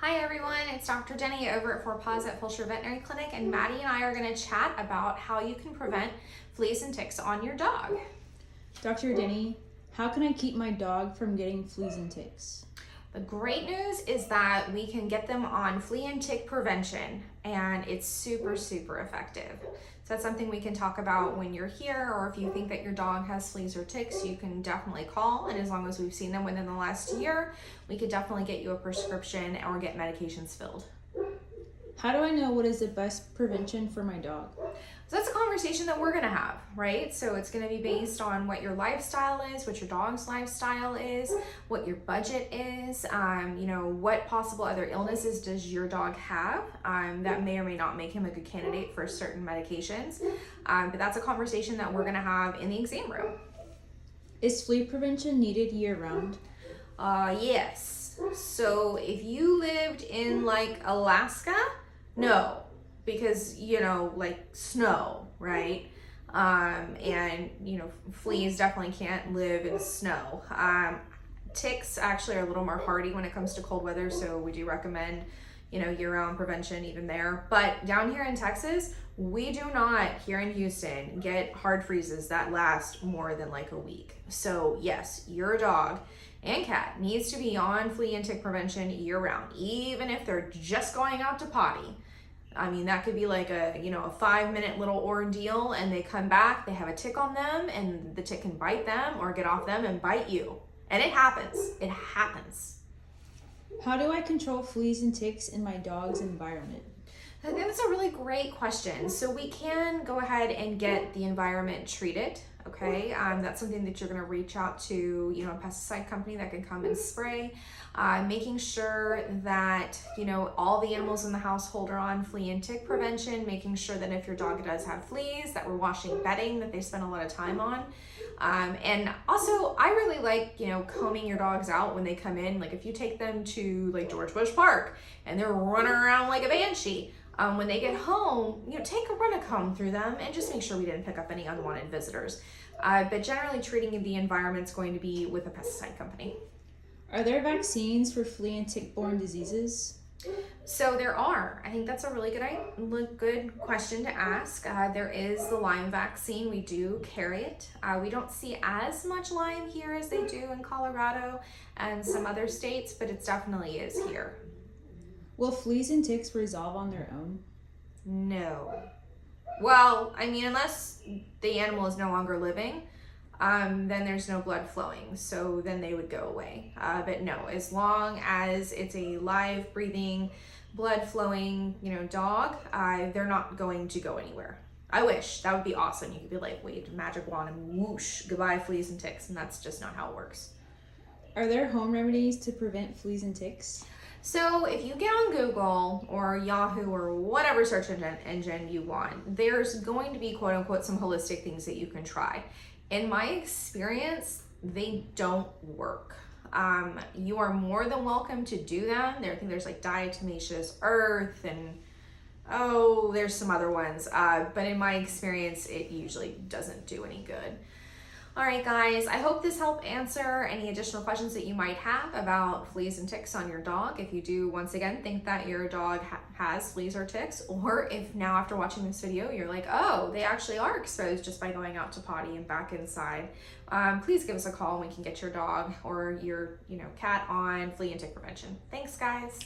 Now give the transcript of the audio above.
Hi everyone, it's Dr. Denny over at 4 Paws at Fulshire Veterinary Clinic, and Maddie and I are going to chat about how you can prevent fleas and ticks on your dog. Dr. Denny, how can I keep my dog from getting fleas and ticks? The great news is that we can get them on flea and tick prevention, and it's super effective. So that's something we can talk about when you're here, or if you think that your dog has fleas or ticks, you can definitely call, and as long as we've seen them within the last year, we could definitely get you a prescription or get medications filled. How do I know what is the best prevention for my dog? So that's a conversation that we're gonna have, right? So it's gonna be based on what your lifestyle is, what your dog's lifestyle is, what your budget is, what possible other illnesses does your dog have that may or may not make him a good candidate for certain medications. But that's a conversation that we're gonna have in the exam room. Is flea prevention needed year-round? Yes. So if you lived in like Alaska, no, because like snow, right? Fleas definitely can't live in snow. Ticks actually are a little more hardy when it comes to cold weather, so we do recommend year-round prevention even there. But down here in Texas, we do not, here in Houston, get hard freezes that last more than like a week. So yes, your dog and cat needs to be on flea and tick prevention year-round, even if they're just going out to potty. I mean, that could be like a 5-minute little ordeal, and they come back, they have a tick on them, and the tick can bite them or get off them and bite you. And it happens. It happens. How do I control fleas and ticks in my dog's environment? I think that's a really great question. So we can go ahead and get the environment treated, okay? That's something that you're gonna reach out to, a pesticide company that can come and spray, making sure that, all the animals in the household are on flea and tick prevention, making sure that if your dog does have fleas, that we're washing bedding that they spend a lot of time on. And also, I really like, combing your dogs out when they come in. Like if you take them to like George Bush Park and they're running around like a banshee, when they get home, take a run a comb through them and just make sure we didn't pick up any unwanted visitors. But generally treating the environment's going to be with a pesticide company. Are there vaccines for flea and tick-borne diseases? So there are. I think that's a really good question to ask. There is the Lyme vaccine. We do carry it. We don't see as much Lyme here as they do in Colorado and some other states, but it definitely is here. Will fleas and ticks resolve on their own? No. Well, I mean, unless the animal is no longer living, then there's no blood flowing, so then they would go away. But no, as long as it's a live, breathing, blood flowing, dog, they're not going to go anywhere. I wish. That would be awesome. You could be like, wave a magic wand and whoosh, goodbye fleas and ticks, and that's just not how it works. Are there home remedies to prevent fleas and ticks? So if you get on Google or Yahoo or whatever search engine you want, there's going to be quote unquote some holistic things that you can try. In my experience, they don't work. You are more than welcome to do them. I think there's like diatomaceous earth and there's some other ones. But in my experience, it usually doesn't do any good. All right, guys, I hope this helped answer any additional questions that you might have about fleas and ticks on your dog. If you do, once again, think that your dog has fleas or ticks, or if now after watching this video, you're like, oh, they actually are exposed just by going out to potty and back inside, please give us a call and we can get your dog or your cat on flea and tick prevention. Thanks, guys.